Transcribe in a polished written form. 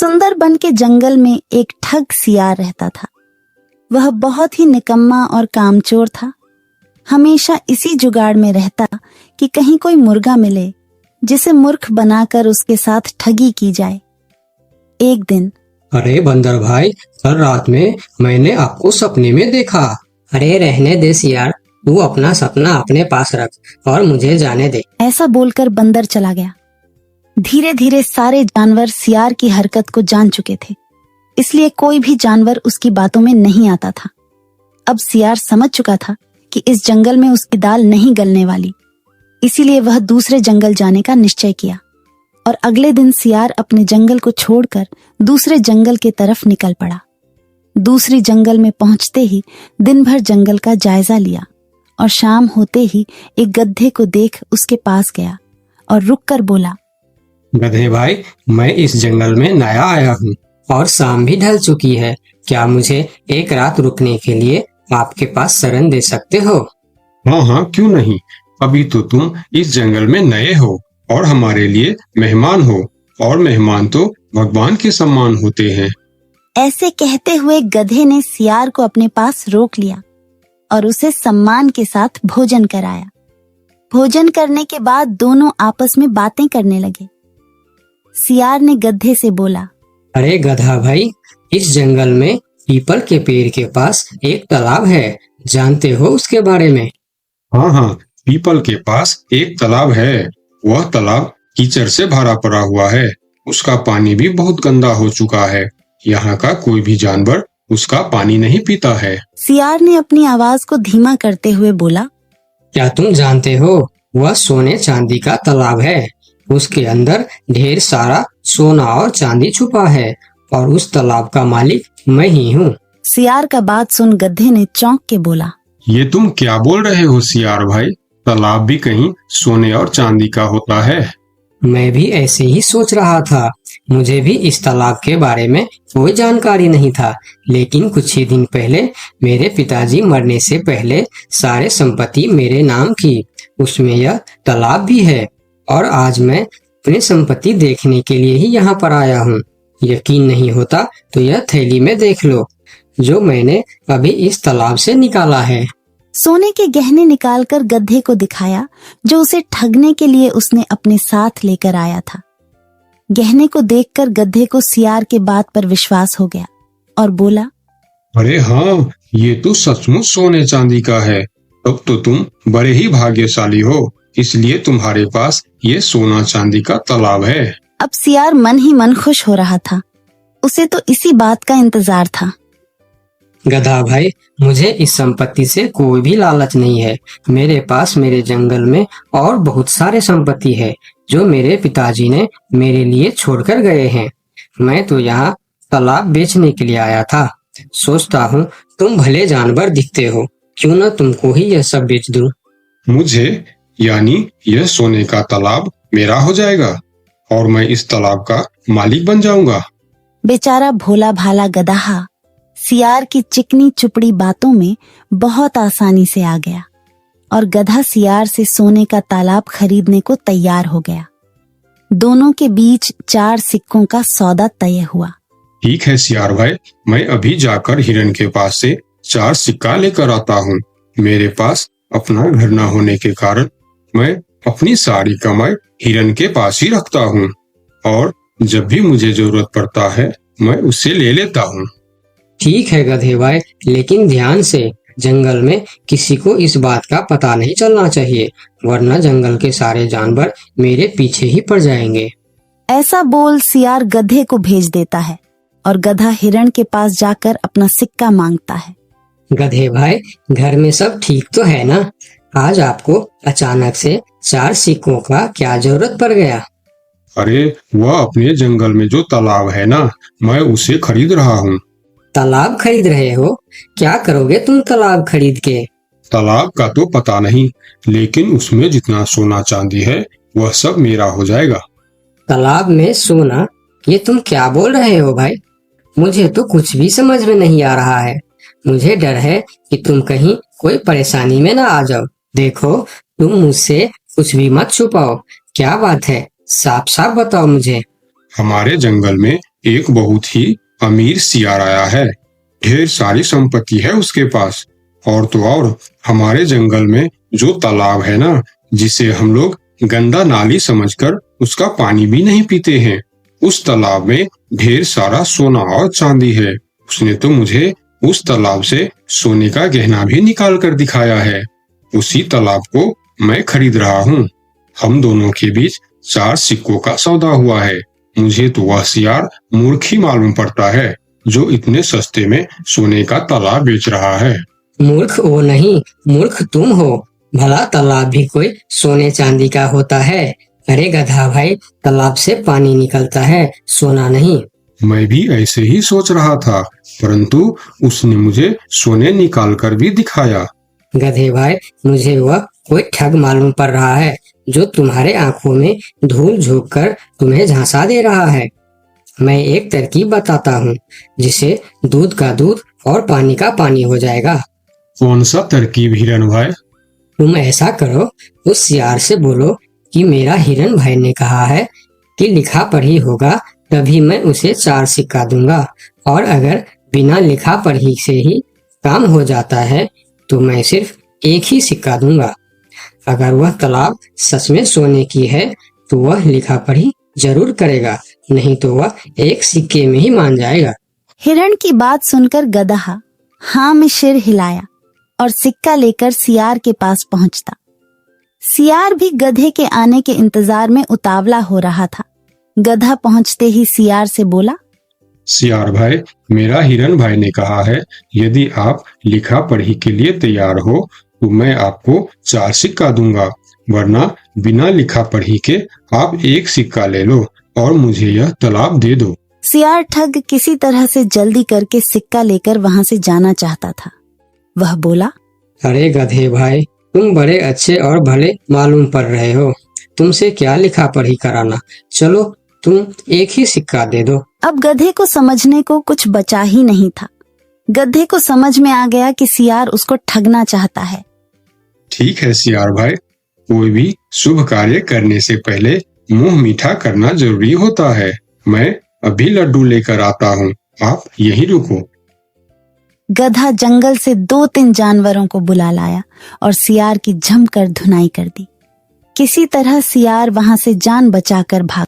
सुंदरबन के जंगल में एक ठग सियार रहता था। वह बहुत ही निकम्मा और कामचोर था। हमेशा इसी जुगाड़ में रहता कि कहीं कोई मुर्गा मिले जिसे मूर्ख बनाकर उसके साथ ठगी की जाए। एक दिन, अरे बंदर भाई, कल रात में मैंने आपको सपने में देखा। अरे रहने दे सियार, तू अपना सपना अपने पास रख और मुझे जाने दे। ऐसा बोलकर बंदर चला गया। धीरे धीरे सारे जानवर सियार की हरकत को जान चुके थे, इसलिए कोई भी जानवर उसकी बातों में नहीं आता था। अब सियार समझ चुका था कि इस जंगल में उसकी दाल नहीं गलने वाली, इसीलिए वह दूसरे जंगल जाने का निश्चय किया और अगले दिन सियार अपने जंगल को छोड़कर दूसरे जंगल की तरफ निकल पड़ा। दूसरी जंगल में पहुंचते ही दिन भर जंगल का जायजा लिया और शाम होते ही एक गधे को देख उसके पास गया और रुककर बोला, गधे भाई, मैं इस जंगल में नया आया हूँ और शाम भी ढल चुकी है। क्या मुझे एक रात रुकने के लिए आपके पास शरण दे सकते हो? हाँ हाँ, क्यों नहीं। अभी तो तुम इस जंगल में नए हो और हमारे लिए मेहमान हो, और मेहमान तो भगवान के समान होते हैं। ऐसे कहते हुए गधे ने सियार को अपने पास रोक लिया और उसे सम्मान के साथ भोजन कराया। भोजन करने के बाद दोनों आपस में बातें करने लगे। सियार ने गधे से बोला, अरे गधा भाई, इस जंगल में पीपल के पेड़ के पास एक तालाब है, जानते हो उसके बारे में? हाँ हाँ, पीपल के पास एक तालाब है। वह तालाब कीचड़ से भरा पड़ा हुआ है। उसका पानी भी बहुत गंदा हो चुका है। यहाँ का कोई भी जानवर उसका पानी नहीं पीता है। सियार ने अपनी आवाज को धीमा करते हुए बोला, क्या तुम जानते हो, वह सोने चांदी का तालाब है। उसके अंदर ढेर सारा सोना और चांदी छुपा है और उस तालाब का मालिक मैं ही हूँ। सियार का बात सुन गधे ने चौंक के बोला, ये तुम क्या बोल रहे हो सियार भाई? तालाब भी कहीं सोने और चांदी का होता है? मैं भी ऐसे ही सोच रहा था। मुझे भी इस तालाब के बारे में कोई जानकारी नहीं था, लेकिन कुछ ही दिन पहले मेरे पिताजी मरने से पहले सारे संपत्ति मेरे नाम की, उसमें यह तालाब भी है। और आज मैं अपनी संपत्ति देखने के लिए ही यहाँ पर आया हूँ। यकीन नहीं होता तो यह थैली में देख लो, जो मैंने अभी इस तालाब से निकाला है। सोने के गहने निकालकर गधे को दिखाया, जो उसे ठगने के लिए उसने अपने साथ लेकर आया था। गहने को देखकर गधे को सियार के बात पर विश्वास हो गया और बोला, अरे हाँ, ये तो सचमुच सोने चांदी का है। तब तो तुम बड़े ही भाग्यशाली हो, इसलिए तुम्हारे पास ये सोना चांदी का तालाब है। अब सियार मन ही मन खुश हो रहा था। उसे तो इसी बात का इंतजार था। गधा भाई, मुझे इस संपत्ति से कोई भी लालच नहीं है। मेरे पास मेरे जंगल में और बहुत सारे संपत्ति है जो मेरे पिताजी ने मेरे लिए छोड़कर गए हैं। मैं तो यहाँ तालाब बेचने के लिए आया था। सोचता हूँ तुम भले जानवर दिखते हो, क्यों न तुमको ही यह सब बेच दूं। मुझे, यानी यह सोने का तालाब मेरा हो जाएगा और मैं इस तालाब का मालिक बन जाऊंगा। बेचारा भोला भाला गदहा सियार की चिकनी चुपड़ी बातों में बहुत आसानी से आ गया और गधा सियार से सोने का तालाब खरीदने को तैयार हो गया। दोनों के बीच 4 सिक्कों का सौदा तय हुआ। ठीक है सियार भाई, मैं अभी जाकर हिरन के पास से 4 सिक्का लेकर आता हूँ। मेरे पास अपना घर न होने के कारण मैं अपनी सारी कमाई हिरन के पास ही रखता हूँ और जब भी मुझे जरूरत पड़ता है मैं उससे ले लेता हूँ। ठीक है गधे भाई, लेकिन ध्यान से, जंगल में किसी को इस बात का पता नहीं चलना चाहिए, वरना जंगल के सारे जानवर मेरे पीछे ही पड़ जाएंगे। ऐसा बोल सियार गधे को भेज देता है और गधा हिरण के पास जाकर अपना सिक्का मांगता है। गधे भाई, घर में सब ठीक तो है ना? आज आपको अचानक से 4 सिक्कों का क्या जरूरत पड़ गया? अरे वह अपने जंगल में जो तालाब है ना, मैं उसे खरीद रहा हूँ। तालाब खरीद रहे हो? क्या करोगे तुम तालाब खरीद के? तालाब का तो पता नहीं, लेकिन उसमें जितना सोना चांदी है वह सब मेरा हो जाएगा। तालाब में सोना? ये तुम क्या बोल रहे हो भाई? मुझे तो कुछ भी समझ में नहीं आ रहा है। मुझे डर है कि तुम कहीं कोई परेशानी में ना आ जाओ। देखो, तुम मुझसे कुछ भी मत छुपाओ। क्या बात है, साफ साफ बताओ मुझे। हमारे जंगल में एक बहुत ही अमीर सियार आया है। ढेर सारी संपत्ति है उसके पास। और तो और हमारे जंगल में जो तालाब है ना, जिसे हम लोग गंदा नाली समझकर उसका पानी भी नहीं पीते हैं, उस तालाब में ढेर सारा सोना और चांदी है। उसने तो मुझे उस तालाब से सोने का गहना भी निकाल कर दिखाया है। उसी तालाब को मैं खरीद रहा हूँ। हम दोनों के बीच 4 सिक्कों का सौदा हुआ है। मुझे तो वह सियार मूर्ख ही मालूम पड़ता है जो इतने सस्ते में सोने का तालाब बेच रहा है। मूर्ख वो नहीं, मूर्ख तुम हो। भला तालाब भी कोई सोने चांदी का होता है? अरे गधा भाई, तालाब से पानी निकलता है, सोना नहीं। मैं भी ऐसे ही सोच रहा था, परंतु उसने मुझे सोने निकाल कर भी दिखाया। गधे भाई, मुझे वह कोई ठग मालूम पड़ रहा है जो तुम्हारे आंखों में धूल झोंक कर तुम्हें झांसा दे रहा है। मैं एक तरकीब बताता हूँ जिसे दूध का दूध और पानी का पानी हो जाएगा। कौन सा तरकीब हिरन भाई? तुम ऐसा करो, उस सियार से बोलो कि मेरा हिरन भाई ने कहा है कि लिखा पढ़ी होगा तभी मैं उसे 4 सिक्का दूंगा, और अगर बिना लिखा पढ़ी से ही काम हो जाता है तो मैं सिर्फ 1 ही सिक्का दूंगा। अगर वह तालाब सच में सोने की है तो वह लिखा पढ़ी जरूर करेगा, नहीं तो वह 1 सिक्के में ही मान जाएगा। हिरण की बात सुनकर गधा हाँ में सिर हिलाया और सिक्का लेकर सियार के पास पहुंचता। सियार भी गधे के आने के इंतजार में उतावला हो रहा था। गधा पहुंचते ही सियार से बोला, सियार भाई, मेरा हिरन भाई ने कहा है यदि आप लिखा पढ़ी के लिए तैयार हो तो मैं आपको 4 सिक्का दूंगा, वरना बिना लिखा पढ़ी के आप 1 सिक्का ले लो और मुझे यह तालाब दे दो। सियार ठग किसी तरह से जल्दी करके सिक्का लेकर वहां से जाना चाहता था। वह बोला, अरे गधे भाई, तुम बड़े अच्छे और भले मालूम पड़ रहे हो, तुमसे क्या लिखा पढ़ी कराना, चलो तुम 1 ही सिक्का दे दो। अब गधे को समझने को कुछ बचा ही नहीं था। गधे को समझ में आ गया कि सियार उसको ठगना चाहता है। ठीक है सियार भाई, कोई भी शुभ कार्य करने से पहले मुंह मीठा करना जरूरी होता है। मैं अभी लड्डू लेकर आता हूँ, आप यहीं रुको। गधा जंगल से 2-3 जानवरों को बुला लाया और सियार की जमकर धुनाई कर दी। किसी तरह सियार वहां से जान बचाकर भाग